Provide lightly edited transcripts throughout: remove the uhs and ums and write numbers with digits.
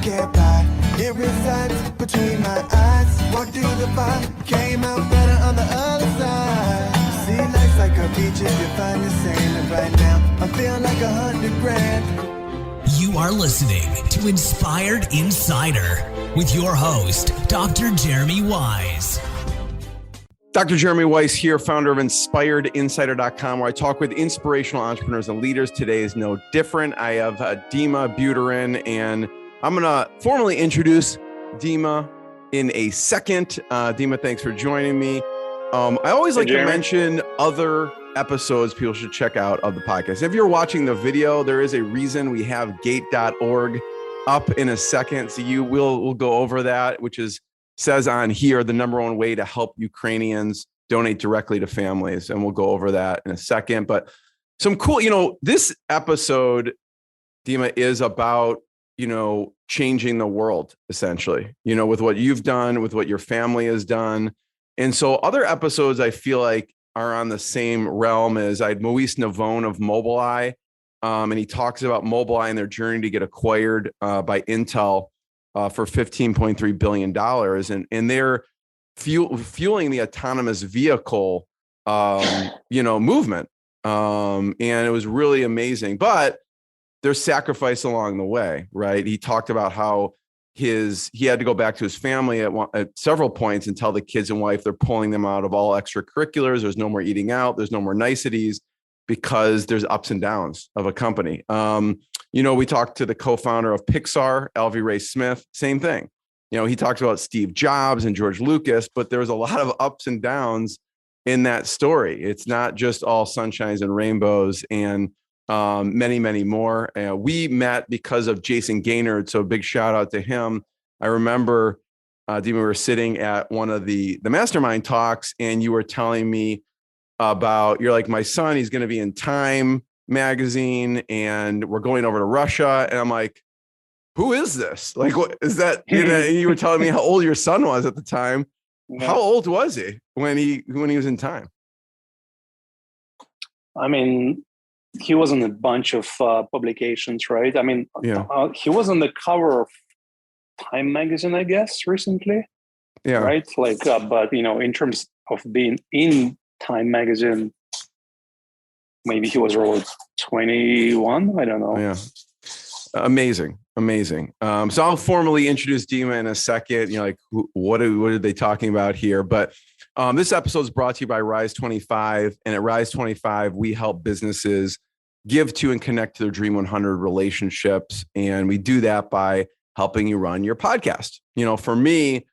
get by. It resides between my eyes. Walked through the fire, came out better on the other side. See, life's like a beach if you find the sand. And right now, I feel like 100 grand. You are listening to Inspired Insider with your host, Dr. Jeremy Wise. Dr. Jeremy Weiss here, founder of InspiredInsider.com, where I talk with inspirational entrepreneurs and leaders. Today is no different. I have Dmitry Buterin, and I'm going to formally introduce Dima in a second. Dima, thanks for joining me. I always like to mention other episodes people should check out of the podcast. If you're watching the video, there is a reason we have gate.org up in a second. So we'll go over that, which says on here, the number one way to help Ukrainians donate directly to families. And we'll go over that in a second. But some cool, this episode, Dima, is about, changing the world, essentially, with what you've done, with what your family has done. And so other episodes, I feel like, are on the same realm as I had Moise Navone of Mobileye. And he talks about Mobileye and their journey to get acquired by Intel for $15.3 billion. And they're fueling the autonomous vehicle, movement. And it was really amazing, but there's sacrifice along the way, right? He talked about how he had to go back to his family at several points and tell the kids and wife they're pulling them out of all extracurriculars. There's no more eating out. There's no more niceties because there's ups and downs of a company. We talked to the co-founder of Pixar, Alvy Ray Smith, same thing. He talks about Steve Jobs and George Lucas, but there was a lot of ups and downs in that story. It's not just all sunshines and rainbows and many, many more. We met because of Jason Gaynard. So a big shout out to him. I remember, Dima, we were sitting at one of the mastermind talks and you were telling me about, you're like, my son, he's going to be in Time magazine and we're going over to Russia. And I'm like, who is this? Like, what is that? And you were telling me how old your son was at the time. Yeah. How old was he when he was in Time? I mean, he was in a bunch of publications, right? I mean, he was on the cover of Time magazine, I guess, recently. Yeah. Right. Like, but in terms of being in Time magazine, maybe he was around 21. I don't know. Yeah. Amazing. So I'll formally introduce Dima in a second. What are they talking about here? But this episode is brought to you by Rise 25. And at Rise 25, we help businesses give to and connect to their Dream 100 relationships. And we do that by helping you run your podcast. For me,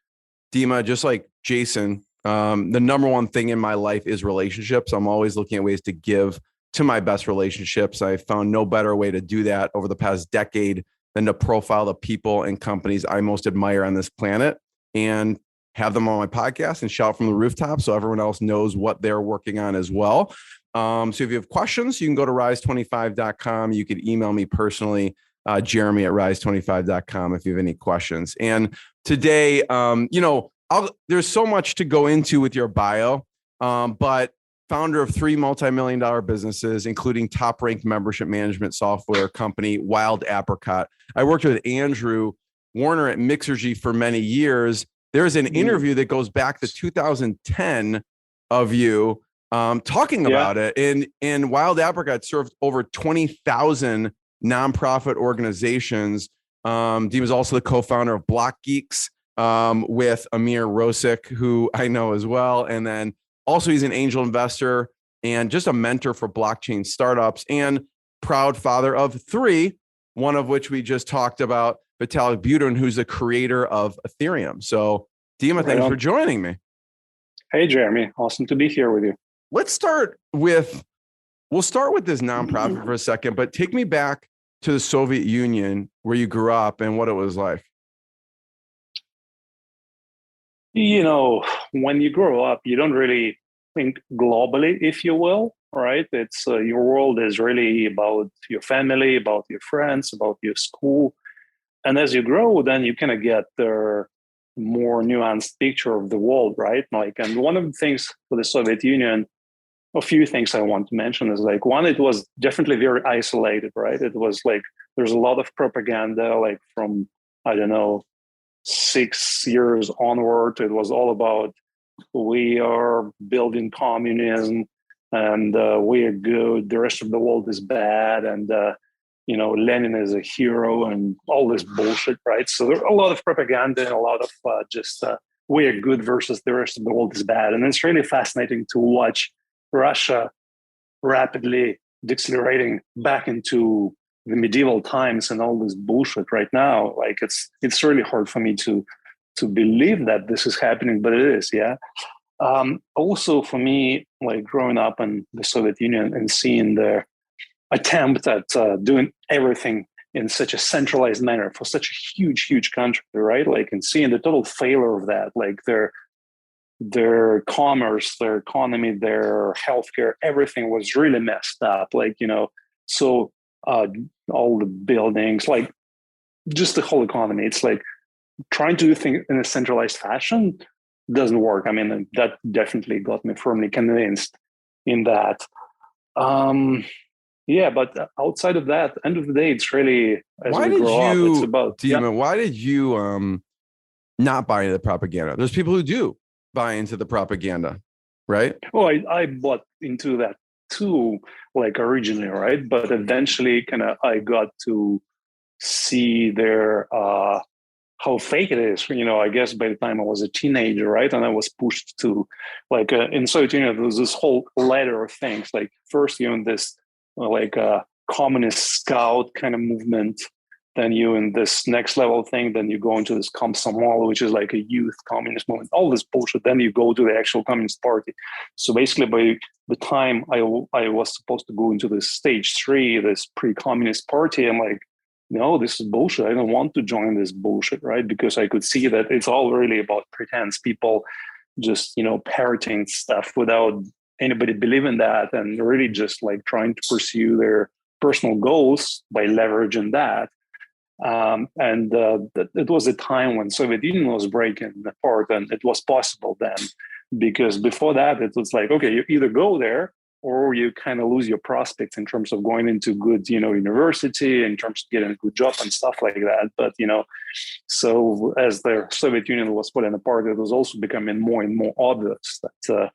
Dima, just like Jason, the number one thing in my life is relationships. I'm always looking at ways to give to my best relationships. I found no better way to do that over the past decade than to profile the people and companies I most admire on this planet and have them on my podcast and shout from the rooftop so everyone else knows what they're working on as well. So if you have questions, you can go to rise25.com. You could email me personally, Jeremy at rise25.com if you have any questions. And today, there's so much to go into with your bio, but founder of 3 multi-million-dollar businesses, including top-ranked membership management software company, Wild Apricot. I worked with Andrew Warner at Mixergy for many years. There's an interview that goes back to 2010 of you talking about it. And Wild Apricot served over 20,000 nonprofit organizations. He was also the co-founder of BlockGeeks with Amir Rosic, who I know as well. And then also he's an angel investor and just a mentor for blockchain startups and proud father of 3, one of which we just talked about, Vitalik Buterin, who's the creator of Ethereum. So Dima, thanks for joining me. Hey, Jeremy. Awesome to be here with you. We'll start with this nonprofit for a second, but take me back to the Soviet Union where you grew up and what it was like. When you grow up, you don't really think globally, if you will, right? It's your world is really about your family, about your friends, about your school. And as you grow, then you kind of get the more nuanced picture of the world, right? And one of the things for the Soviet Union, a few things I want to mention is one, it was definitely very isolated, right? It was there's a lot of propaganda, from I don't know, 6 years onward, it was all about we are building communism and we are good, the rest of the world is bad, and Lenin is a hero and all this bullshit, right? So there are a lot of propaganda and a lot of just we are good versus the rest of the world is bad. And it's really fascinating to watch Russia rapidly decelerating back into the medieval times and all this bullshit right now. Like it's really hard for me to believe that this is happening, but it is, yeah. Also for me, like growing up in the Soviet Union and seeing their attempt at doing everything in such a centralized manner for such a huge country, right? Like, and seeing the total failure of that, like their commerce, their economy, their healthcare, everything was really messed up. Like, so all the buildings, like just the whole economy, it's like trying to do things in a centralized fashion doesn't work. I mean, that definitely got me firmly convinced in that. Yeah, but outside of that, end of the day, it's really, as we grow up, it's about... Dima, why did you not buy into the propaganda? There's people who do buy into the propaganda, right? Well, I bought into that too, like originally, right? But eventually I got to see their how fake it is. I guess by the time I was a teenager, right? And I was pushed to, like, in Soviet Union, there was this whole ladder of things. Like, first you're in this, like, a communist scout kind of movement. Then you in this next level thing. Then you go into this Komsomol, which is like a youth communist movement. All this bullshit. Then you go to the actual Communist Party. So basically, by the time I was supposed to go into this stage 3, this pre-communist party, I'm like, no, this is bullshit. I don't want to join this bullshit, right? Because I could see that it's all really about pretense. People just, parroting stuff without anybody believing that, and really just like trying to pursue their personal goals by leveraging that. It was a time when Soviet Union was breaking apart, and it was possible then, because before that it was like, okay, you either go there or you kind of lose your prospects in terms of going into good, university, in terms of getting a good job and stuff like that. But, so as the Soviet Union was falling apart, it was also becoming more and more obvious that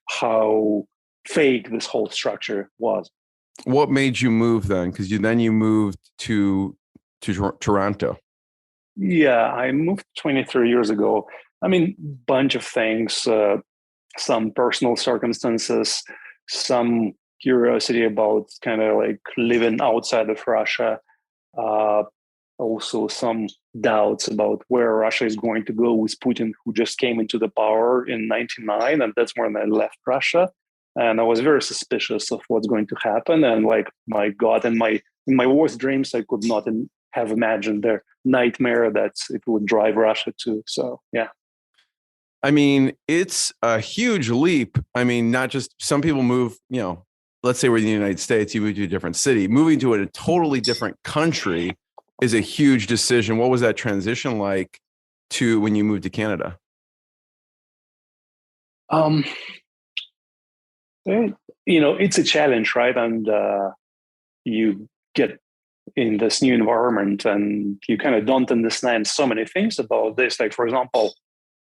how fake this whole structure was. What made you move then? Because you moved to Toronto. Yeah, I moved 23 years ago. I mean, bunch of things, some personal circumstances, some curiosity about kind of like living outside of Russia. Also some doubts about where Russia is going to go with Putin, who just came into the power in 1999. And that's when I left Russia. And I was very suspicious of what's going to happen. And like, my God, in my worst dreams, I could not have imagined the nightmare that it would drive Russia to. So, yeah. I mean, it's a huge leap. I mean, not just some people move, let's say we're in the United States, you move to a different city. Moving to a totally different country is a huge decision. What was that transition like to when you moved to Canada? It's a challenge, right? And you get in this new environment and you kind of don't understand so many things about this. Like, for example,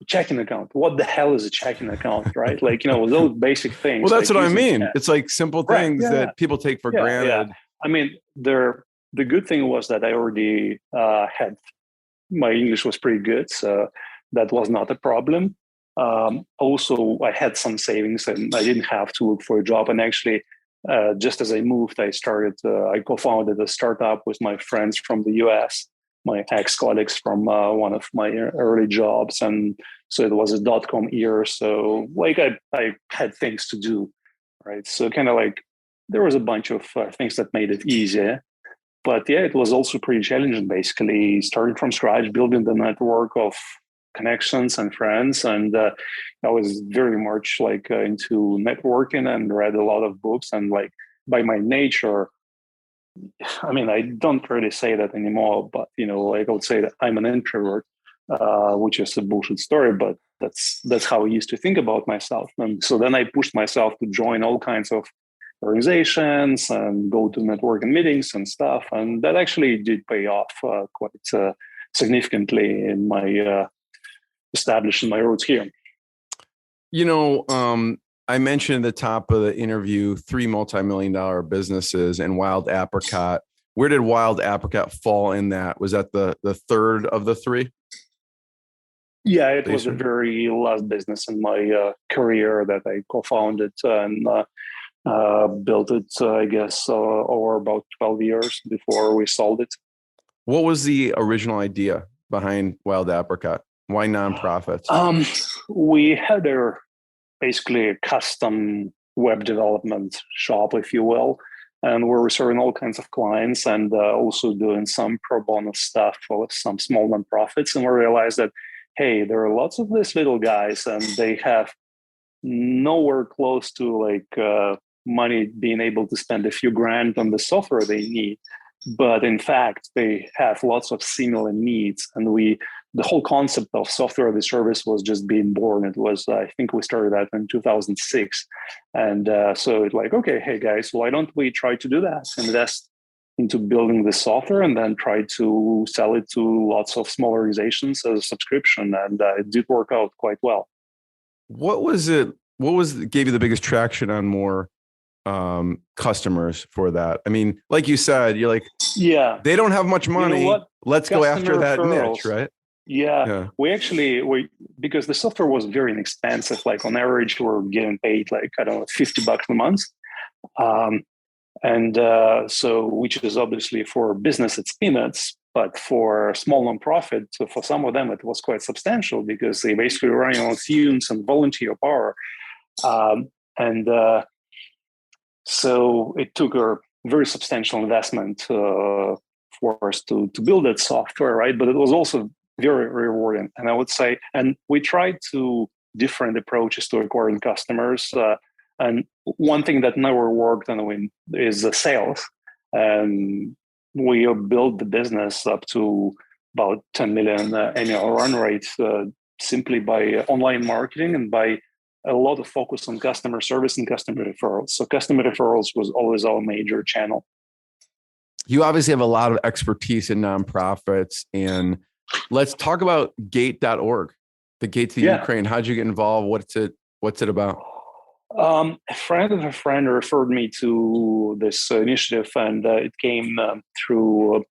checking account. What the hell is a checking account, right? Like, those basic things. Well, that's like what I mean. It's like simple things that people take for granted. Yeah. I mean, the good thing was that I already had, my English was pretty good, so that was not a problem. Also, I had some savings and I didn't have to look for a job. And actually, just as I moved, I co-founded a startup with my friends from the US, my ex-colleagues from one of my early jobs. And so it was a .com year. So like I had things to do, right? So kind of like there was a bunch of things that made it easier. But yeah, it was also pretty challenging, basically starting from scratch, building the network of connections and friends. And I was very much like into networking and read a lot of books. And like by my nature, I mean, I don't really say that anymore, but like I would say that I'm an introvert, which is a bullshit story, but that's how I used to think about myself. And so then I pushed myself to join all kinds of organizations and go to networking meetings and stuff. And that actually did pay off quite significantly in my establishing my roots here. I mentioned at the top of the interview 3 multi-million-dollar businesses and Wild Apricot. Where did Wild Apricot fall in that? Was that the third of the 3? Yeah, it was the very last business in my career that I co-founded and built it, I guess, over about 12 years before we sold it. What was the original idea behind Wild Apricot? Why nonprofits? We had basically a custom web development shop, if you will. And we're serving all kinds of clients and also doing some pro bono stuff for some small nonprofits. And we realized that, hey, there are lots of these little guys and they have nowhere close to money being able to spend a few grand on the software they need. But in fact, they have lots of similar needs. And the whole concept of software as a service was just being born. It was, I think we started that in 2006. And so it's like, okay, hey guys, why don't we try to do that? Invest into building the software and then try to sell it to lots of small organizations as a subscription. And it did work out quite well. What gave you the biggest traction on more customers for that? I mean, like you said, you're like, yeah, they don't have much money. You know, let's go after that niche, right? Yeah. We because the software was very inexpensive. Like on average, we're getting paid $50 a month. So which is obviously for business, it's peanuts, but for small nonprofit, for some of them, it was quite substantial because they basically running on fumes and volunteer power. So it took a very substantial investment for us to build that software, right? But it was also very rewarding. And I would say, and we tried different approaches to acquiring customers. And one thing that never worked is sales. And we built the business up to about 10 million annual run rate simply by online marketing and by a lot of focus on customer service and customer referrals. So customer referrals was always our major channel. You obviously have a lot of expertise in nonprofits, and let's talk about gate.org, the Gate to Ukraine. How'd you get involved? What's it about? A friend of a friend referred me to this initiative, and it came through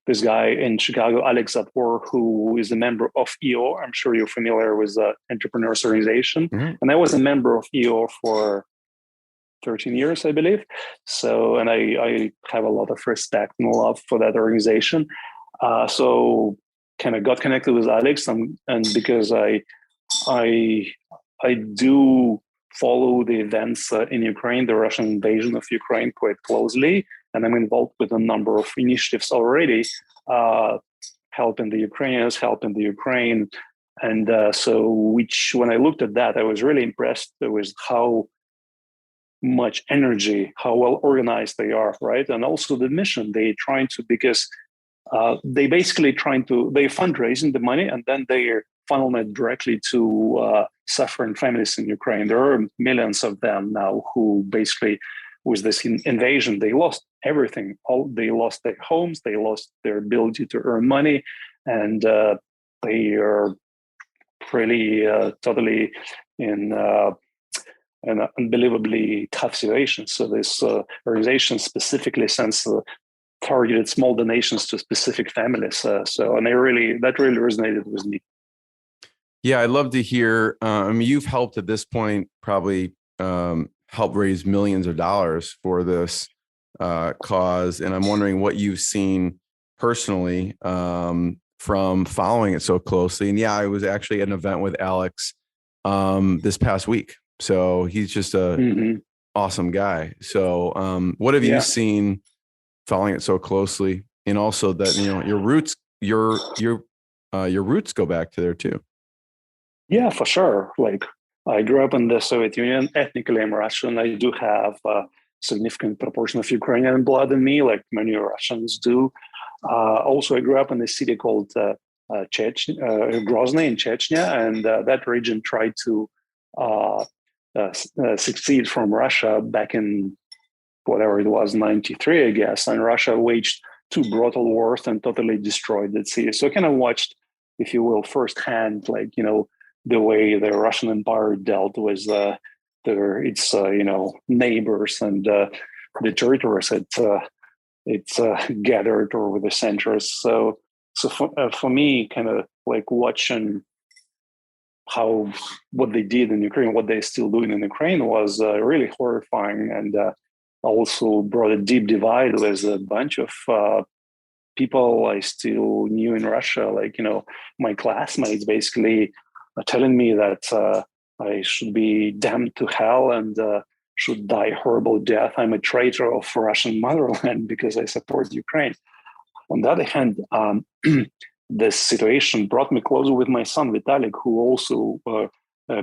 this guy in Chicago, Alex Zapor, who is a member of EO. I'm sure you're familiar with the Entrepreneurs Organization. Mm-hmm. And I was a member of EO for 13 years, I believe. So, and I have a lot of respect and love for that organization. So kind of got connected with Alex, and because I do follow the events in Ukraine, the Russian invasion of Ukraine, quite closely. And I'm involved with a number of initiatives already, helping the Ukrainians, helping the Ukraine. And when I looked at that, I was really impressed with how much energy, how well organized they are, right? And also the mission they're trying to, because they basically they're fundraising the money and then they're funneling it directly to suffering families in Ukraine. There are millions of them now who basically, with this invasion, they lost everything. They lost their homes, they lost their ability to earn money, and they are really totally in an unbelievably tough situation. So this organization specifically sends targeted small donations to specific families. And that really resonated with me. Yeah, I'd love to hear. You've helped at this point probably help raise millions of dollars for this cause. And I'm wondering what you've seen personally from following it so closely. And yeah, I was actually at an event with Alex this past week. So he's just a awesome guy. So what have you seen following it so closely? And also that, your roots go back to there too. Yeah, for sure. Like I grew up in the Soviet Union. Ethnically, I'm Russian. I do have a significant proportion of Ukrainian blood in me, like many Russians do. Also, I grew up in a city called Grozny in Chechnya, and that region tried to succeed from Russia back in whatever it was, 93, I guess. And Russia waged two brutal wars and totally destroyed the city. So I kind of watched, if you will, firsthand, like, the way the Russian Empire dealt with its neighbors and the territories it's gathered over the centuries. So for me, kind of like watching what they did in Ukraine, what they're still doing in Ukraine was really horrifying, and also brought a deep divide with a bunch of people I still knew in Russia. Like, my classmates basically are telling me that I should be damned to hell and should die a horrible death. I'm a traitor of Russian motherland because I support Ukraine. On the other hand, this situation brought me closer with my son, Vitalik, who also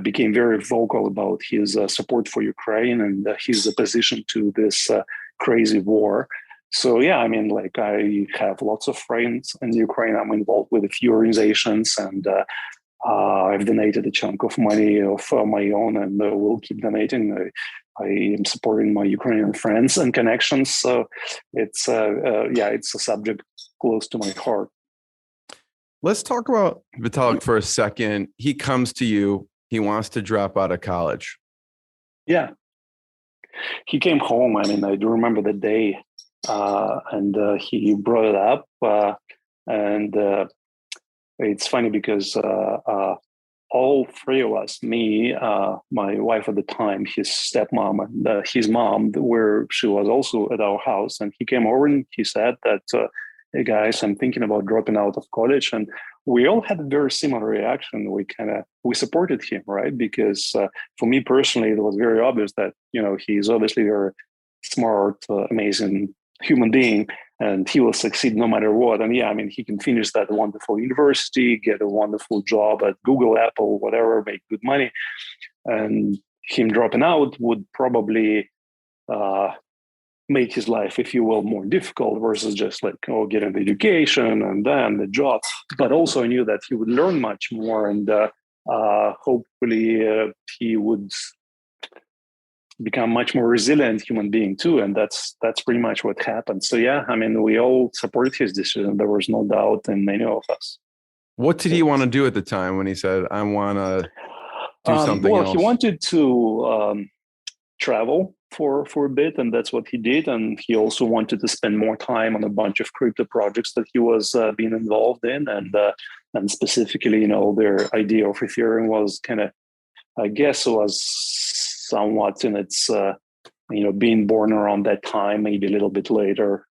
became very vocal about his support for Ukraine and his opposition to this crazy war. So, yeah, I mean, like, I have lots of friends in Ukraine. I'm involved with a few organizations, and I've donated a chunk of money of my own, and will keep donating. I am supporting my Ukrainian friends and connections. So it's it's a subject close to my heart. Let's talk about Vitalik for a second. He comes to you. He wants to drop out of college. Yeah. He came home. I mean, I do remember the day, and he brought it up. And it's funny because all three of us, me, my wife at the time, his stepmom, and his mom, where she was also at our house, and he came over and he said that, hey guys, I'm thinking about dropping out of college. And we all had a very similar reaction. We supported him, right? Because for me personally, it was very obvious that, he's obviously a very smart, amazing human being, and he will succeed no matter what. And yeah, I mean, he can finish that wonderful university, get a wonderful job at Google, Apple, whatever, make good money. And him dropping out would probably make his life, if you will, more difficult versus just like, getting the education and then the job. But also I knew that he would learn much more, and hopefully he would become much more resilient human being too. And that's pretty much what happened. So yeah, I mean, we all supported his decision. There was no doubt in any of us. What did he want to do at the time when he said, I want to do something else? He wanted to travel for a bit, and that's what he did. And he also wanted to spend more time on a bunch of crypto projects that he was being involved in. And specifically, their idea of Ethereum was kind of, I guess, was somewhat in its, being born around that time, maybe a little bit later.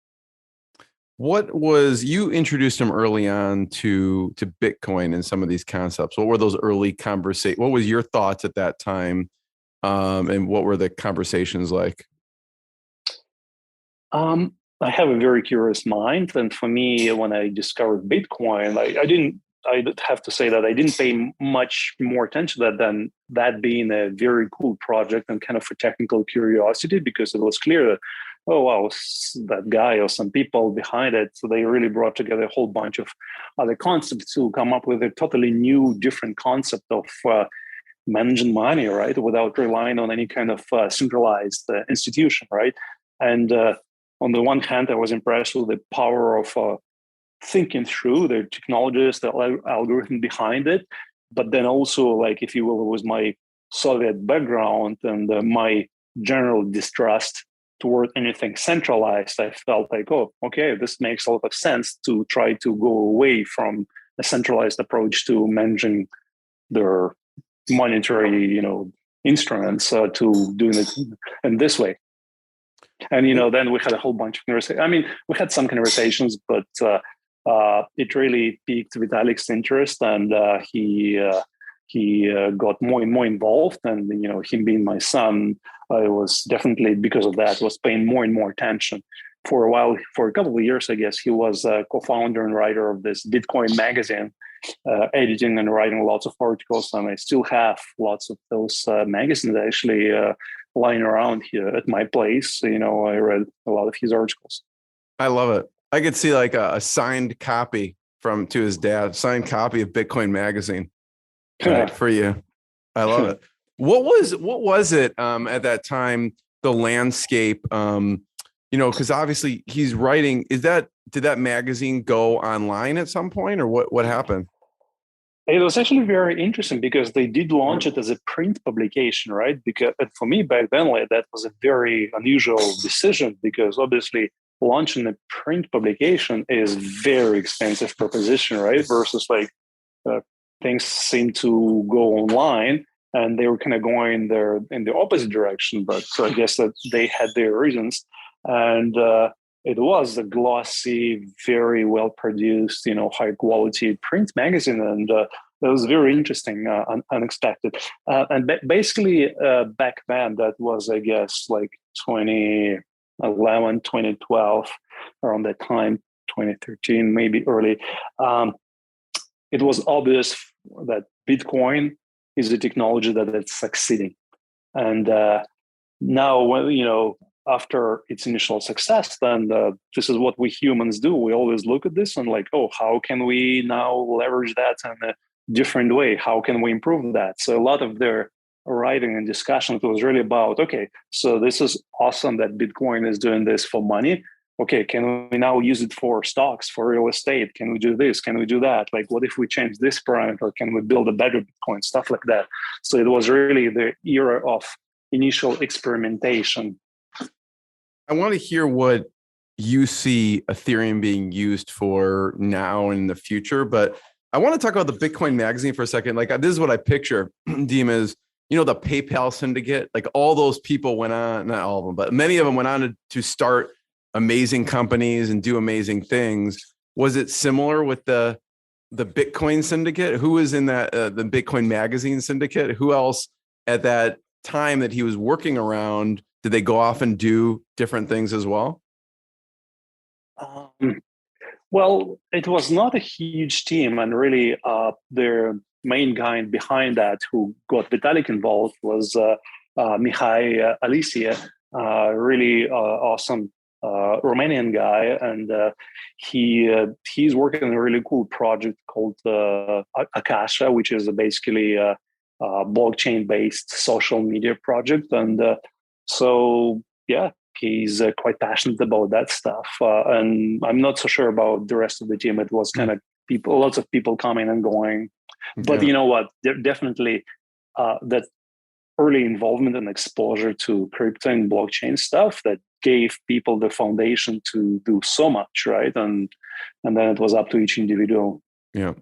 You introduced him early on to Bitcoin and some of these concepts. What were those early conversations? What was your thoughts at that time? And what were the conversations like? I have a very curious mind. And for me, when I discovered Bitcoin, I'd have to say that I didn't pay much more attention to that than that being a very cool project and kind of a technical curiosity, because it was clear that, oh, wow, that guy or some people behind it, so they really brought together a whole bunch of other concepts to come up with a totally new, different concept of managing money, right, without relying on any kind of centralized institution, right? And on the one hand, I was impressed with the power of thinking through the technologies, the algorithm behind it. But then also, like, if you will, it was my Soviet background and my general distrust toward anything centralized. I felt like, oh, okay, this makes a lot of sense to try to go away from a centralized approach to managing their monetary, instruments, to doing it in this way. And, then we had a whole bunch of conversations. I mean, we had some conversations, but it really piqued Vitalik's interest, and he got more and more involved. And, him being my son, I was definitely, because of that, was paying more and more attention. For a while, for a couple of years, I guess, he was a co-founder and writer of this Bitcoin magazine, editing and writing lots of articles. And I still have lots of those magazines actually lying around here at my place. I read a lot of his articles. I love it. I could see like a signed copy to his dad, signed copy of Bitcoin magazine for you. I love it. What was it at that time, the landscape, because obviously he's writing, is that did that magazine go online at some point, or what happened? It was actually very interesting because they did launch it as a print publication, right? Because for me back then, like, that was a very unusual decision because obviously launching a print publication is very expensive proposition, right? Versus like things seem to go online, and they were kind of going there in the opposite direction. But so I guess that they had their reasons, and it was a glossy, very well produced, high quality print magazine, and it was very interesting, unexpected. Basically, back then, that was, I guess, like 2011, 2012, around that time, 2013, maybe early. It was obvious that Bitcoin is a technology that is succeeding, and now, when after its initial success, then this is what we humans do. We always look at this and like, oh, how can we now leverage that in a different way? How can we improve that? So a lot of their writing and discussions was really about, okay, so this is awesome that Bitcoin is doing this for money. Okay, can we now use it for stocks, for real estate? Can we do this? Can we do that? Like, what if we change this parameter? Can we build a better Bitcoin? Stuff like that. So it was really the era of initial experimentation. I want to hear what you see Ethereum being used for now and in the future, but I want to talk about the Bitcoin magazine for a second. Like, this is what I picture, Dima, is, the PayPal syndicate, like all those people went on, not all of them, but many of them went on to start amazing companies and do amazing things. Was it similar with the Bitcoin syndicate? Who was in that, the Bitcoin magazine syndicate? Who else at that time that he was working around, did they go off and do different things as well? Well, it was not a huge team, and really their main guy behind that who got Vitalik involved was Mihai Alisia, really awesome Romanian guy, and he's working on a really cool project called Akasha, which is basically a blockchain-based social media project, and so yeah, he's quite passionate about that stuff. And I'm not so sure about the rest of the team. It was kind of lots of people coming and going. But you know what? Definitely that early involvement and exposure to crypto and blockchain stuff that gave people the foundation to do so much, right? And then it was up to each individual. Yeah.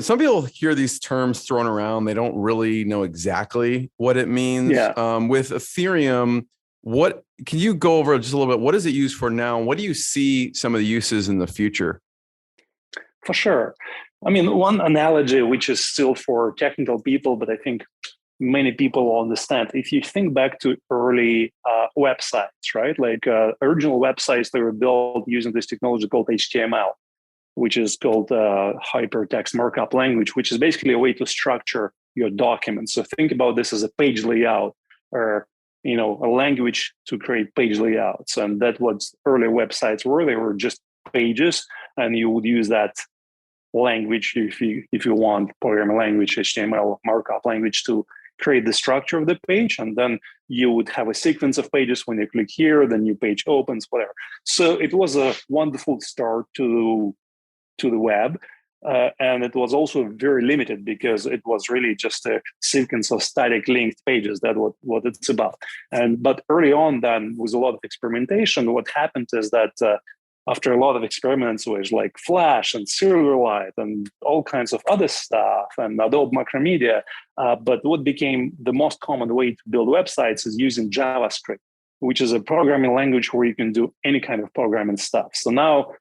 Some people hear these terms thrown around. They don't really know exactly what it means. Yeah. With Ethereum, what can you go over just a little bit? What is it used for now? What do you see some of the uses in the future? For sure. I mean, one analogy, which is still for technical people, but I think many people will understand. If you think back to early websites, right? Like original websites, they were built using this technology called HTML, which is called hypertext markup language, which is basically a way to structure your document. So think about this as a page layout, or a language to create page layouts. And that's what early websites were. They were just pages, and you would use that language if you want programming language, HTML markup language, to create the structure of the page. And then you would have a sequence of pages. When you click here, the new page opens, whatever. So it was a wonderful start to the web. And it was also very limited because it was really just a sequence of static linked pages. That's what it's about. But early on, then, with a lot of experimentation, what happened is that after a lot of experiments with like Flash and Silverlight and all kinds of other stuff and Adobe Macromedia, but what became the most common way to build websites is using JavaScript, which is a programming language where you can do any kind of programming stuff. So now,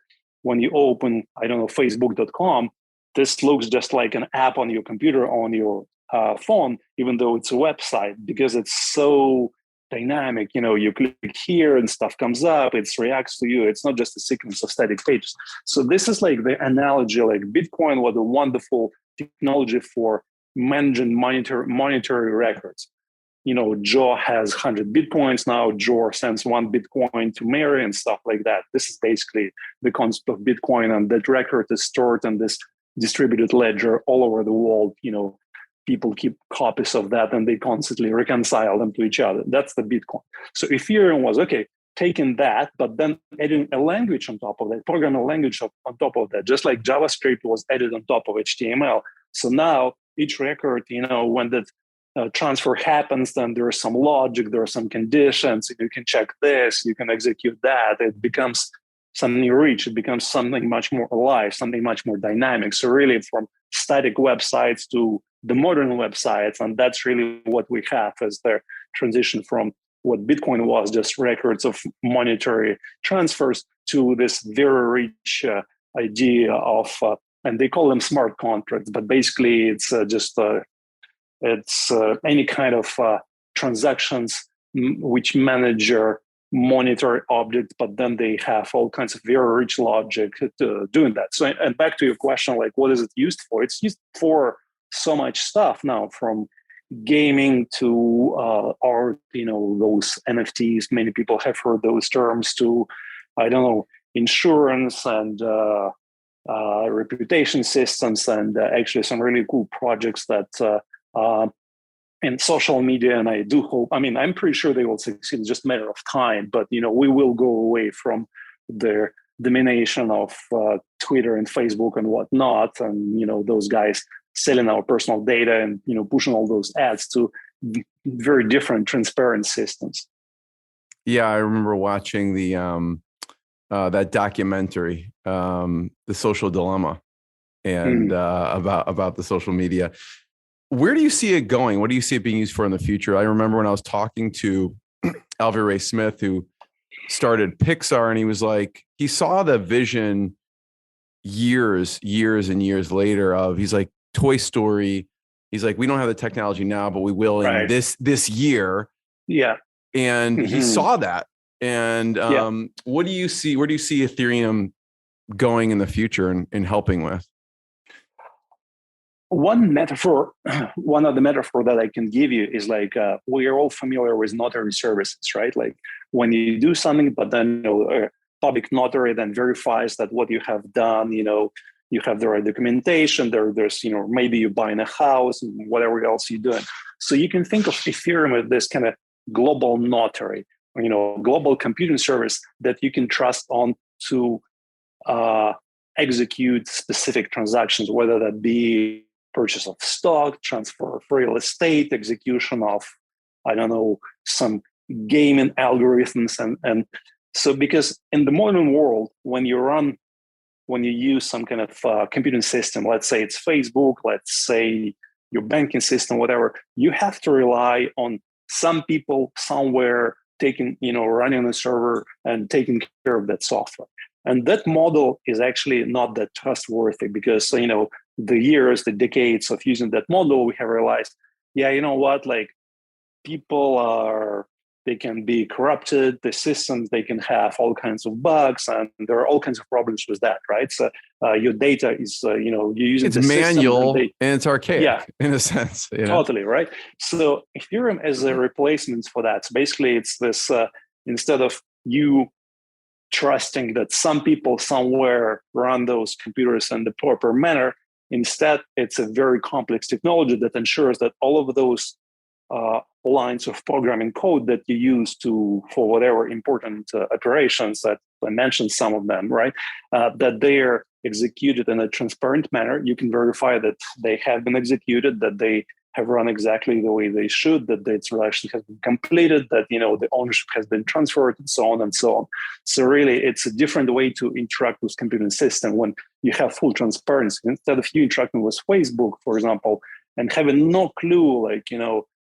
when you open, Facebook.com, this looks just like an app on your computer, on your phone, even though it's a website, because it's so dynamic. You click here and stuff comes up, it reacts to you. It's not just a sequence of static pages. So this is like the analogy, like Bitcoin was a wonderful technology for managing monetary records. Joe has 100 Bitcoins now. Joe sends 1 Bitcoin to Mary and stuff like that. This is basically the concept of Bitcoin, and that record is stored in this distributed ledger all over the world. People keep copies of that and they constantly reconcile them to each other. That's the Bitcoin. So Ethereum was, okay, taking that, but then adding a language on top of that, programming language on top of that, just like JavaScript was added on top of HTML. So now each record, when the transfer happens, then there is some logic, there are some conditions. You can check this, you can execute that. It becomes something rich. It becomes something much more alive, something much more dynamic. So really, from static websites to the modern websites, and that's really what we have as the transition from what Bitcoin was, just records of monetary transfers, to this very rich idea of, and they call them smart contracts, but basically it's just any kind of transactions which manage your monetary objects, but then they have all kinds of very rich logic to doing that. So, and back to your question, like, what is it used for? It's used for so much stuff now, from gaming to art, those NFTs. Many people have heard those terms, to, I don't know, insurance and reputation systems, and actually some really cool projects that in social media. And I do hope, I'm pretty sure they will succeed. It's just a matter of time, but we will go away from the domination of Twitter and Facebook and whatnot, and those guys selling our personal data and pushing all those ads, to very different transparent systems. Yeah, I remember watching the that documentary, The Social Dilemma, and about the social media. Where do you see it going? What do you see it being used for in the future? I remember when I was talking to Alvy Ray Smith, who started Pixar, and he was like, he saw the vision years and years later of, he's like, Toy Story. He's like, we don't have the technology now, but we will in this year. Yeah. And he saw that. And what do you see? Where do you see Ethereum going in the future and helping with? One of the metaphor that I can give you is like, we are all familiar with notary services, right? Like when you do something, but then a public notary then verifies that what you have done, you have the right documentation. There's maybe you're buying a house and whatever else you're doing. So you can think of Ethereum as this kind of global notary, global computing service that you can trust on to execute specific transactions, whether that be purchase of stock, transfer of real estate, execution of, I don't know, some gaming algorithms. And so, because in the modern world, when you use some kind of computing system, let's say it's Facebook, let's say your banking system, whatever, you have to rely on some people somewhere running the server and taking care of that software. And that model is actually not that trustworthy, because, the decades of using that model, we have realized, like, people they can be corrupted, the systems, they can have all kinds of bugs, and there are all kinds of problems with that, right? So your data is, you're using it's manual and it's archaic, in a sense. Totally, right? So Ethereum is a replacement for that. So basically, it's this, instead of you trusting that some people somewhere run those computers in the proper manner, instead, it's a very complex technology that ensures that all of those lines of programming code that you use for whatever important operations, that I mentioned some of them, right? That they are executed in a transparent manner. You can verify that they have been executed, that they have run exactly the way they should, that the transaction has been completed, that the ownership has been transferred, and so on and so on. So really, it's a different way to interact with computing system when you have full transparency. Instead of you interacting with Facebook, for example, and having no clue, like,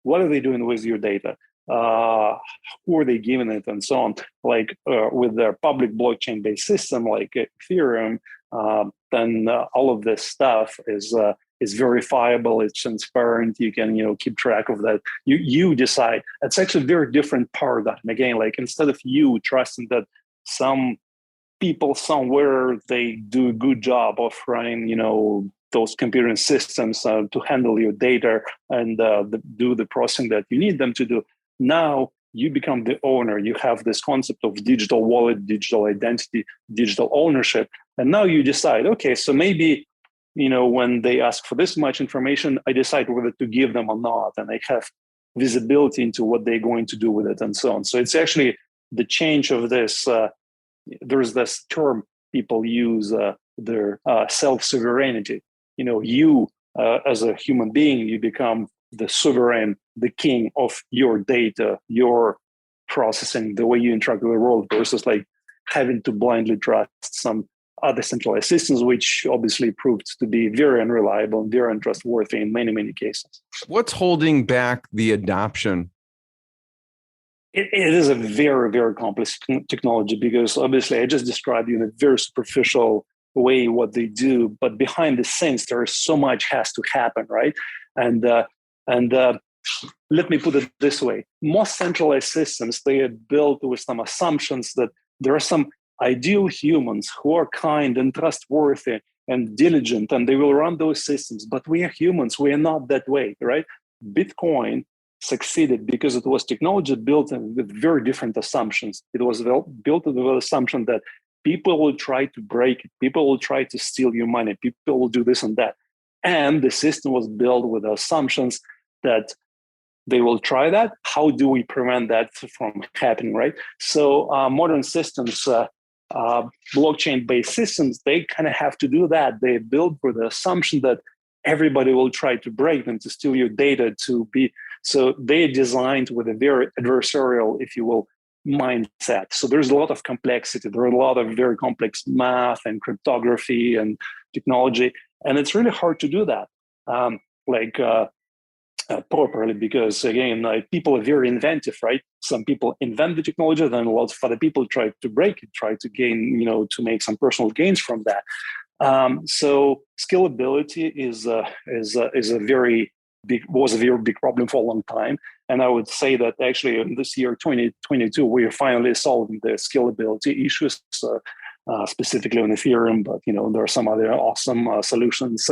what are they doing with your data? Who are they giving it, and so on? Like with their public blockchain-based system like Ethereum, then all of this stuff is verifiable. It's transparent. You can keep track of that. You decide. It's actually a very different paradigm. Again, like, instead of you trusting that some people somewhere they do a good job of running those computing systems to handle your data and do the processing that you need them to do. Now you become the owner. You have this concept of digital wallet, digital identity, digital ownership. And now you decide, okay, so maybe, when they ask for this much information, I decide whether to give them or not. And I have visibility into what they're going to do with it and so on. So it's actually the change of this, there's this term people use, their self-sovereignty. You as a human being, you become the sovereign, the king of your data, your processing, the way you interact with the world, versus like having to blindly trust some other centralized systems, which obviously proved to be very unreliable and very untrustworthy in many, many cases. What's holding back the adoption? It is a very, very complex technology, because obviously I just described you in a very superficial way what they do, but behind the scenes there is so much has to happen, right? And let me put it this way: most centralized systems, they are built with some assumptions that there are some ideal humans who are kind and trustworthy and diligent, and they will run those systems. But we are humans; we are not that way, right? Bitcoin succeeded because it was technology built with very different assumptions. It was built with the assumption that people will try to break it, people will try to steal your money, people will do this and that. And the system was built with the assumptions that they will try that. How do we prevent that from happening, right? So modern systems, blockchain-based systems, they kind of have to do that. They build with the assumption that everybody will try to break them, to steal your data, so they're designed with a very adversarial, if you will, mindset. So there's a lot of complexity. There are a lot of very complex math and cryptography and technology, and it's really hard to do that properly, because again, people are very inventive, right? Some people invent the technology, then lots of other people try to break it, try to gain, to make some personal gains from that. So scalability was a very big problem for a long time. And I would say that actually in this year, 2022, we are finally solving the scalability issues, specifically on Ethereum, but there are some other awesome solutions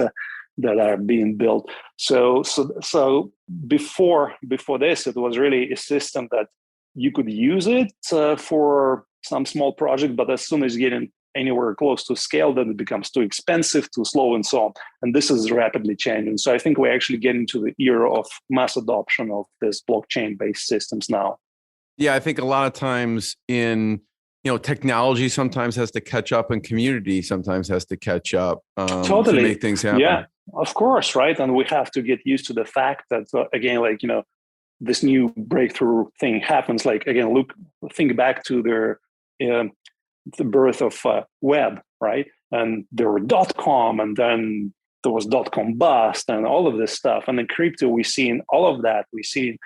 that are being built. So before this, it was really a system that you could use it for some small project, but as soon as you get anywhere close to scale, then it becomes too expensive, too slow, and so on. And this is rapidly changing. So I think we're actually getting to the era of mass adoption of this blockchain-based systems now. Yeah, I think a lot of times in technology sometimes has to catch up, and community sometimes has to catch up to make things happen. Yeah, of course, right? And we have to get used to the fact that again, this new breakthrough thing happens. Think back to the birth of web, right? And there were .com, and then there was .com bust, and all of this stuff. And in crypto, we've seen all of that. We've seen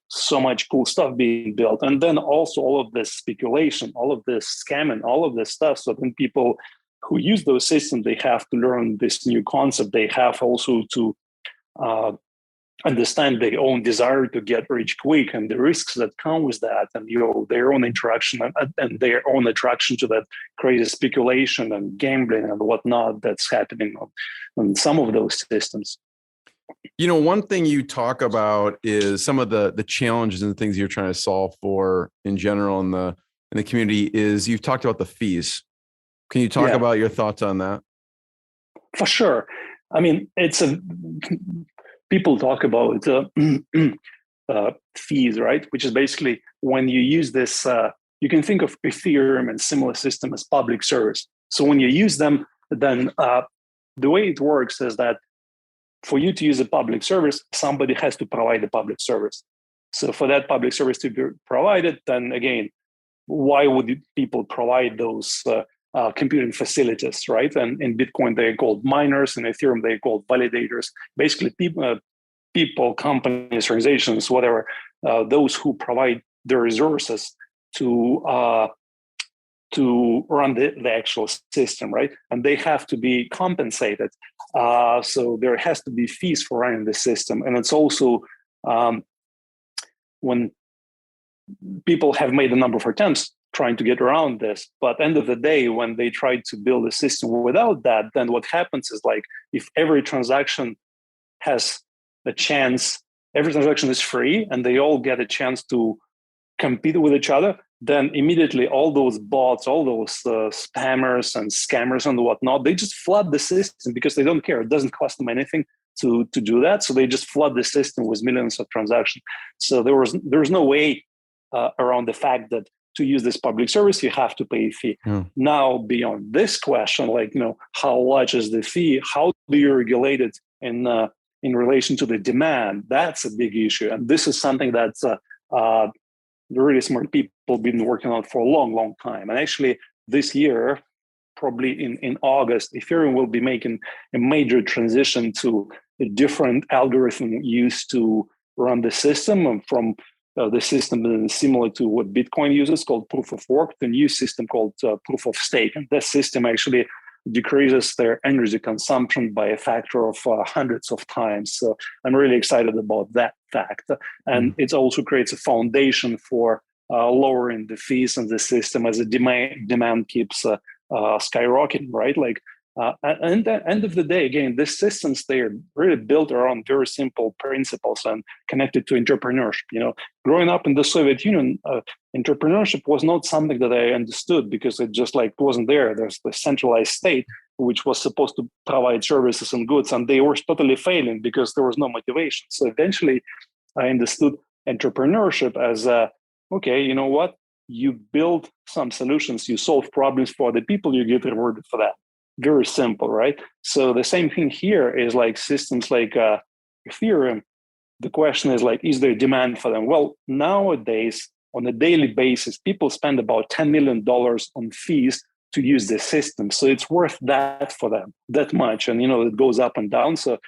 so much cool stuff being built, and then also all of this speculation, all of this scamming, all of this stuff. So then people who use those systems, they have to learn this new concept. They have also to understand their own desire to get rich quick and the risks that come with that, and their own interaction and their own attraction to that crazy speculation and gambling and whatnot that's happening on some of those systems. One thing you talk about is some of the challenges and the things you're trying to solve for in general in the community. Is you've talked about the fees. Can you talk about your thoughts on that? For sure. I mean, people talk about fees, right? Which is basically when you use this, you can think of Ethereum and similar system as public service. So when you use them, then the way it works is that for you to use a public service, somebody has to provide the public service. So for that public service to be provided, then again, why would people provide those computing facilities, right? And in Bitcoin, they're called miners, and Ethereum, they're called validators. Basically, people, companies, organizations, whatever, those who provide the resources to run the actual system, right? And they have to be compensated. So there has to be fees for running the system. And it's also when people have made a number of attempts trying to get around this, but at the end of the day, when they try to build a system without that, then what happens is if every transaction has a chance, every transaction is free and they all get a chance to compete with each other, then immediately all those bots, all those spammers and scammers and whatnot, they just flood the system because they don't care. It doesn't cost them anything to do that. So they just flood the system with millions of transactions. So there's no way around the fact that to use this public service, you have to pay a fee. Now, beyond this question, how large is the fee? How do you regulate it in relation to the demand? That's a big issue. And this is something that the really smart people have been working on for a long, long time. And actually, this year, probably in August, Ethereum will be making a major transition to a different algorithm used to run the system from the system similar to what Bitcoin uses, called proof of work, the new system called proof of stake. And that system actually decreases their energy consumption by a factor of hundreds of times. So I'm really excited about that fact. And it also creates a foundation for lowering the fees in the system as the demand keeps skyrocketing, right? And at the end of the day, again, these systems, they are really built around very simple principles and connected to entrepreneurship. Growing up in the Soviet Union, entrepreneurship was not something that I understood because it just wasn't there. There's the centralized state, which was supposed to provide services and goods, and they were totally failing because there was no motivation. So eventually I understood entrepreneurship as, okay, you know what? You build some solutions, you solve problems for the people, you get rewarded for that. Very simple, right? So the same thing here is systems like Ethereum. The question is there demand for them? Well, nowadays, on a daily basis, people spend about $10 million on fees to use the system. So it's worth that for them, that much. And, it goes up and down. So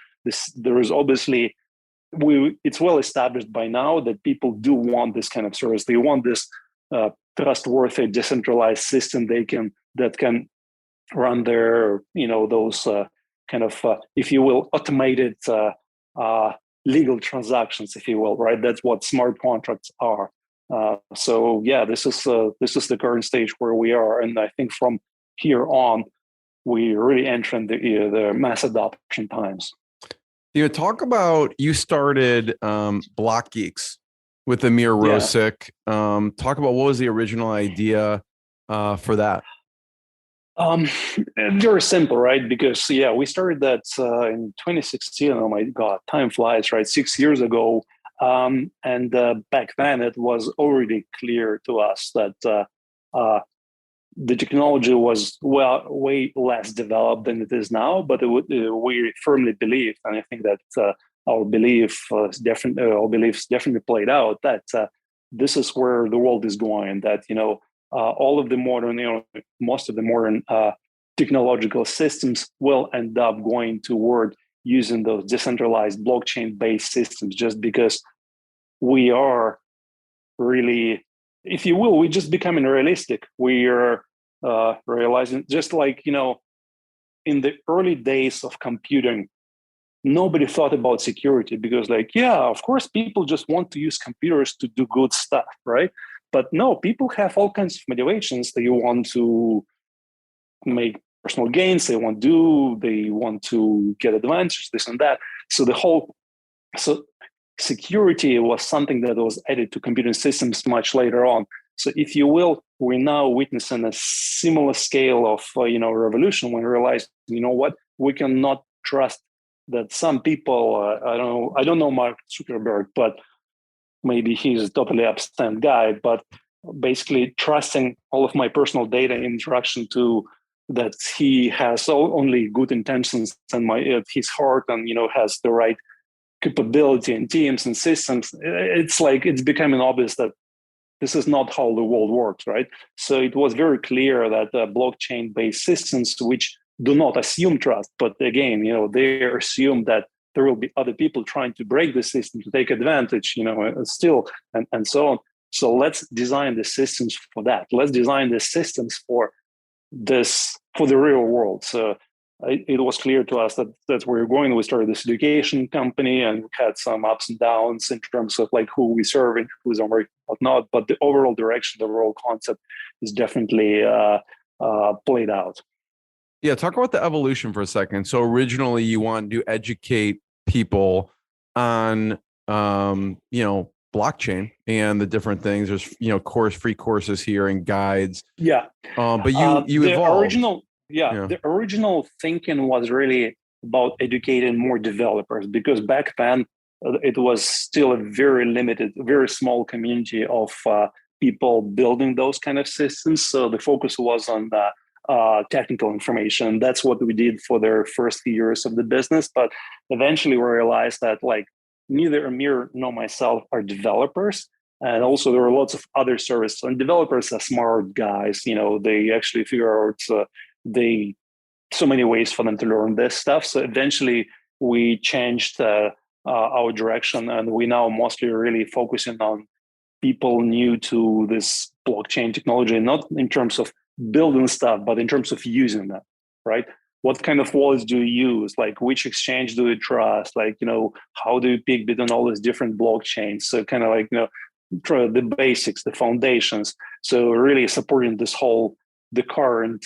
there is obviously, it's well established by now that people do want this kind of service. They want this trustworthy, decentralized system that can run their, those if you will, automated legal transactions, if you will, right? That's what smart contracts are. So yeah, this is the current stage where we are, and I think from here on, we really entering the mass adoption times. Talk about, you started BlockGeeks with Amir Rosic. Talk about what was the original idea for that? Very simple, right? Because we started that in 2016. Oh my God, time flies, right? 6 years ago. And back then it was already clear to us that the technology was way less developed than it is now, but we firmly believed, and I think that our beliefs definitely played out, that this is where the world is going, that, all of the modern, most of the modern technological systems will end up going toward using those decentralized blockchain-based systems, just because we are really, if you will, we're just becoming realistic. We are realizing, just in the early days of computing, nobody thought about security because of course, people just want to use computers to do good stuff, right? But no, people have all kinds of motivations. They want to make personal gains. They want to get advantage, this and that. So security was something that was added to computing systems much later on. So if you will, we're now witnessing a similar scale of, revolution when we realize, what, we cannot trust that some people, I don't know Mark Zuckerberg, but maybe he's a totally upstand guy, but basically trusting all of my personal data in interaction to that he has only good intentions and his heart, and has the right capability in teams and systems. It's becoming obvious that this is not how the world works, right? So it was very clear that blockchain-based systems, which do not assume trust, but again, they assume that there will be other people trying to break the system to take advantage, still, and so on. So let's design the systems for that. Let's design the systems for the real world. So it was clear to us that that's where we're going. We started this education company and had some ups and downs in terms of who we serve and who's on work, whatnot. But the overall direction, the overall concept is definitely played out. Yeah, talk about the evolution for a second. So originally you wanted to educate people on, blockchain and the different things. There's, free courses here and guides. Yeah. But you evolved. The original thinking was really about educating more developers, because back then it was still a very limited, very small community of people building those kind of systems. So the focus was on the technical information. That's what we did for their first few years of the business. But eventually we realized that like neither Amir nor myself are developers. And also there are lots of other services, and developers are smart guys. They actually figure out so many ways for them to learn this stuff. So eventually we changed our direction, and we now mostly really focusing on people new to this blockchain technology, not in terms of building stuff, but in terms of using them, right? What kind of wallets do you use? Like, which exchange do you trust? Like, how do you pick between all these different blockchains? So kind of like, the basics, the foundations. So really supporting the current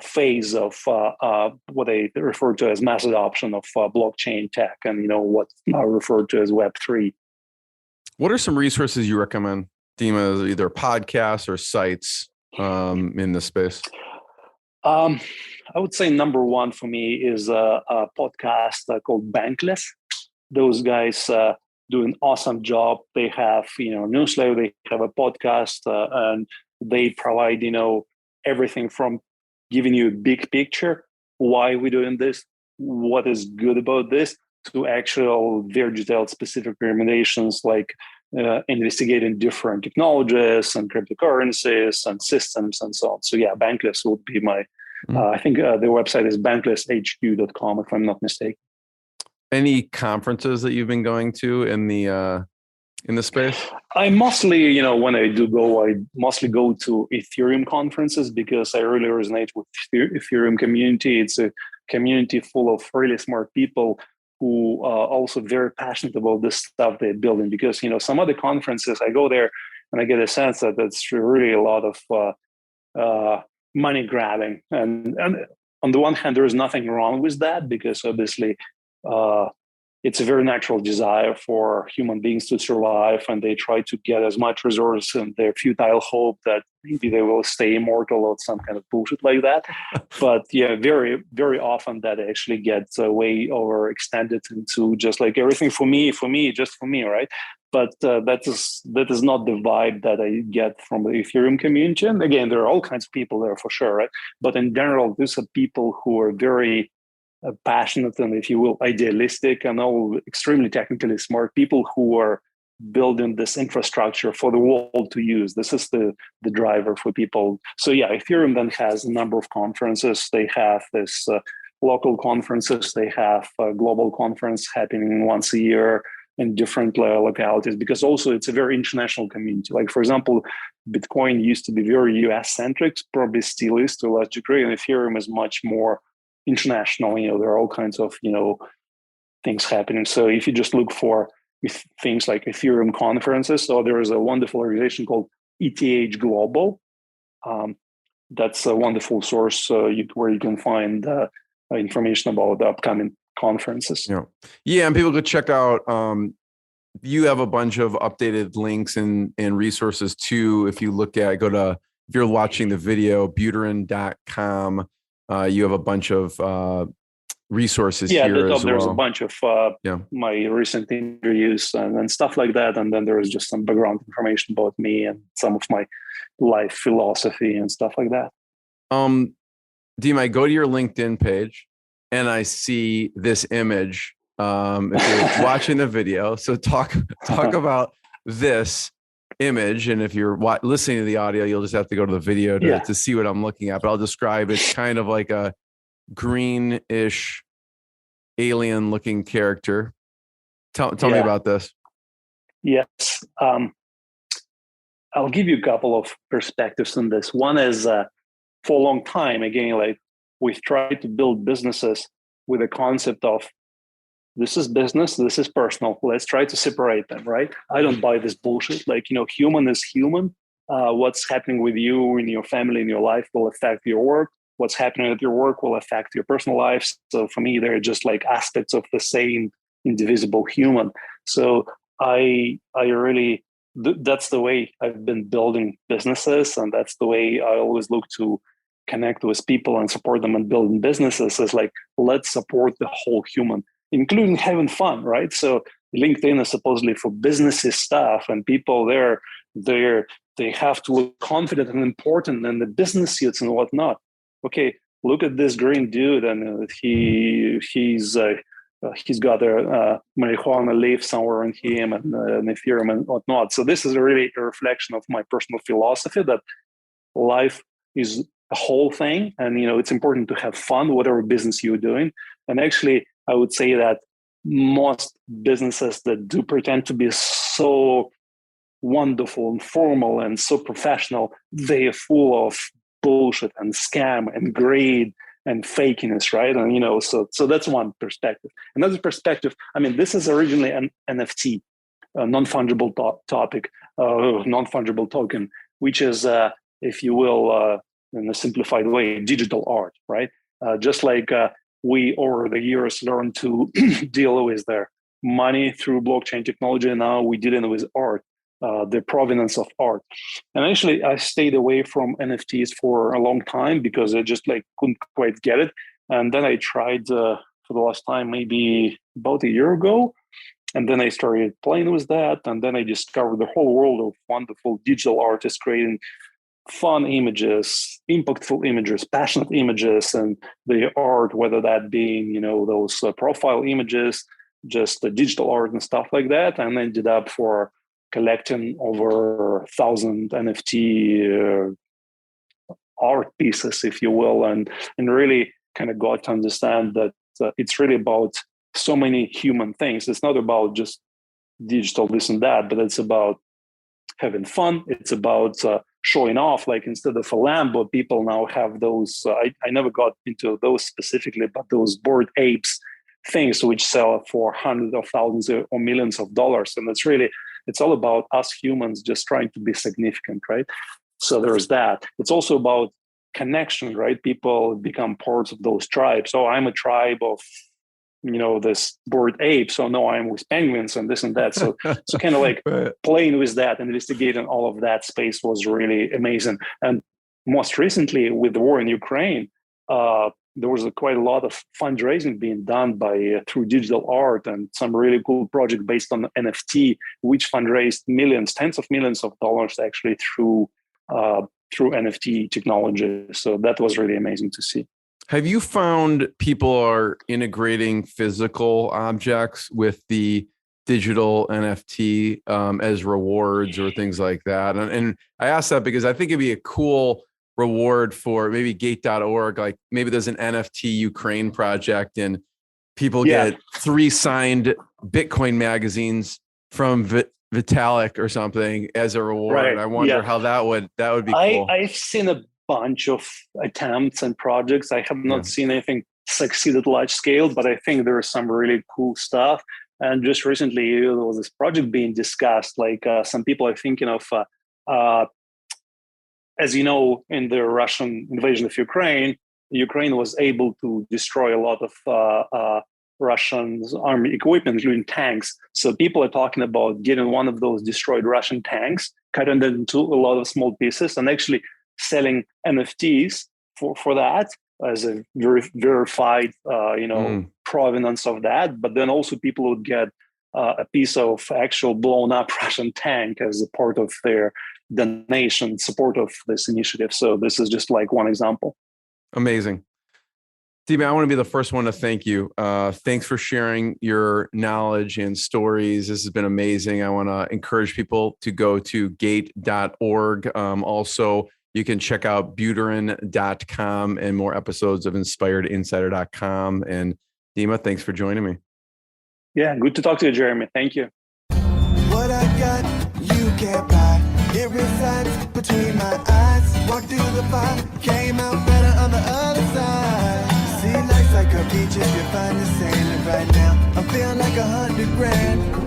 phase of what they refer to as mass adoption of blockchain tech, and what's now referred to as Web3. What are some resources you recommend, Dima, either podcasts or sites in this space? I would say number one for me is a podcast called Bankless. Those guys do an awesome job. They have newsletter, they have a podcast, and they provide everything from giving you a big picture, why we're doing this, what is good about this, to actual very detailed specific recommendations, like investigating different technologies and cryptocurrencies and systems and so on. So yeah, Bankless would be my, I think the website is banklesshq.com, if I'm not mistaken. Any conferences that you've been going to in the space? I mostly, when I do go, I mostly go to Ethereum conferences because I really resonate with Ethereum community. It's a community full of really smart people who are also very passionate about this stuff they're building. Because, some other conferences, I go there and I get a sense that it's really a lot of money grabbing. And on the one hand, there is nothing wrong with that, because obviously, it's a very natural desire for human beings to survive, and they try to get as much resource in their futile hope that maybe they will stay immortal or some kind of bullshit like that. But yeah, very, very often that actually gets way overextended into just like everything for me, just for me, right? But that is not the vibe that I get from the Ethereum community. And again, there are all kinds of people there for sure, right? But in general, these are people who are very passionate and, if you will, idealistic, and all extremely technically smart people who are building this infrastructure for the world to use. This is the driver for people. So yeah, Ethereum then has a number of conferences. They have this local conferences. They have a global conference happening once a year in different localities, because also it's a very international community. Like, for example, Bitcoin used to be very US-centric, probably still is to a large degree, and Ethereum is much more international. There are all kinds of things happening. So if you just look for things like Ethereum conferences, so there is a wonderful organization called ETH Global. That's a wonderful source where you can find information about the upcoming conferences. Yeah, and people could check out. You have a bunch of updated links and resources too. If you if you're watching the video, buterin.com. You have a bunch of resources here as well. There's a bunch of my recent interviews and stuff like that. And then there is just some background information about me and some of my life philosophy and stuff like that. Dima, I go to your LinkedIn page and I see this image. If you're watching the video, so talk about this image, and if you're listening to the audio, you'll just have to go to the video to see what I'm looking at. But I'll describe it's kind of like a greenish alien looking character. Tell me about this. Yes. I'll give you a couple of perspectives on this. One is for a long time, again, like we've tried to build businesses with a concept of this is business, this is personal. Let's try to separate them, right? I don't buy this bullshit. Like, human is human. What's happening with you in your family, in your life will affect your work. What's happening at your work will affect your personal life. So for me, they're just like aspects of the same indivisible human. So I really, that's the way I've been building businesses. And that's the way I always look to connect with people and support them and building businesses, is like, let's support the whole human, including having fun, right? So LinkedIn is supposedly for businessy stuff, and people there, they have to look confident and important in the business suits and whatnot. Okay, look at this green dude, and he's got a marijuana leaf somewhere in him and Ethereum and whatnot. So this is really a reflection of my personal philosophy that life is a whole thing, and it's important to have fun, whatever business you're doing. And actually, I would say that most businesses that do pretend to be so wonderful and formal and so professional, they are full of bullshit and scam and greed and fakiness, right? And so that's one perspective. Another perspective, this is originally an NFT, a non-fungible topic, non-fungible token, which is, if you will, in a simplified way, digital art, right? Just like we over the years learned to deal with their money through blockchain technology, now we're dealing with art. The provenance of art. And actually, I stayed away from NFTs for a long time because I just couldn't quite get it. And then I tried for the last time, maybe about a year ago. And then I started playing with that. And then I discovered the whole world of wonderful digital artists creating fun images, impactful images, passionate images, and the art, whether that being, those profile images, just the digital art and stuff like that. And ended up for collecting over 1,000 NFT art pieces, if you will, and really kind of got to understand that it's really about so many human things. It's not about just digital this and that, but it's about having fun. It's about showing off. Like instead of a Lambo, people now have those. I never got into those specifically, but those Bored Apes things which sell for hundreds of thousands or millions of dollars, and it's all about us humans just trying to be significant, right? So there's that. It's also about connection, right? People become parts of those tribes. So I'm a tribe of, this Bored Ape. So no, I'm with penguins and this and that. So kind of like right. Playing with that, investigating all of that space was really amazing. And most recently with the war in Ukraine, there was quite a lot of fundraising being done through digital art, and some really cool project based on NFT, which fundraised millions, tens of millions of dollars actually through NFT technology. So that was really amazing to see. Have you found people are integrating physical objects with the digital NFT as rewards or things like that? And I ask that because I think it'd be a cool reward for maybe gate.org. Like maybe there's an NFT Ukraine project and people get 3 signed Bitcoin magazines from Vitalik or something as a reward. Right. I wonder how that would be cool. I've seen a bunch of attempts and projects. I have not seen anything succeed at large scale, but I think there is some really cool stuff. And just recently there was this project being discussed, some people are thinking of as you know, in the Russian invasion of Ukraine was able to destroy a lot of Russian army equipment, including tanks. So people are talking about getting one of those destroyed Russian tanks, cutting them into a lot of small pieces, and actually selling NFTs for that as a verified, provenance of that. But then also people would get a piece of actual blown up Russian tank as a part of their donation support of this initiative. So this is just like one example. Amazing. Dima, I want to be the first one to thank you. Thanks for sharing your knowledge and stories. This has been amazing. I want to encourage people to go to gate.org. Also, you can check out buterin.com and more episodes of inspiredinsider.com. And Dima, thanks for joining me. Yeah, good to talk to you, Jeremy. Thank you. What I got, you can't buy. It resides between my eyes. Walked through the fire, came out better on the other side. See, life's like a beach if you find the sailing right now. I'm feeling like $100 grand.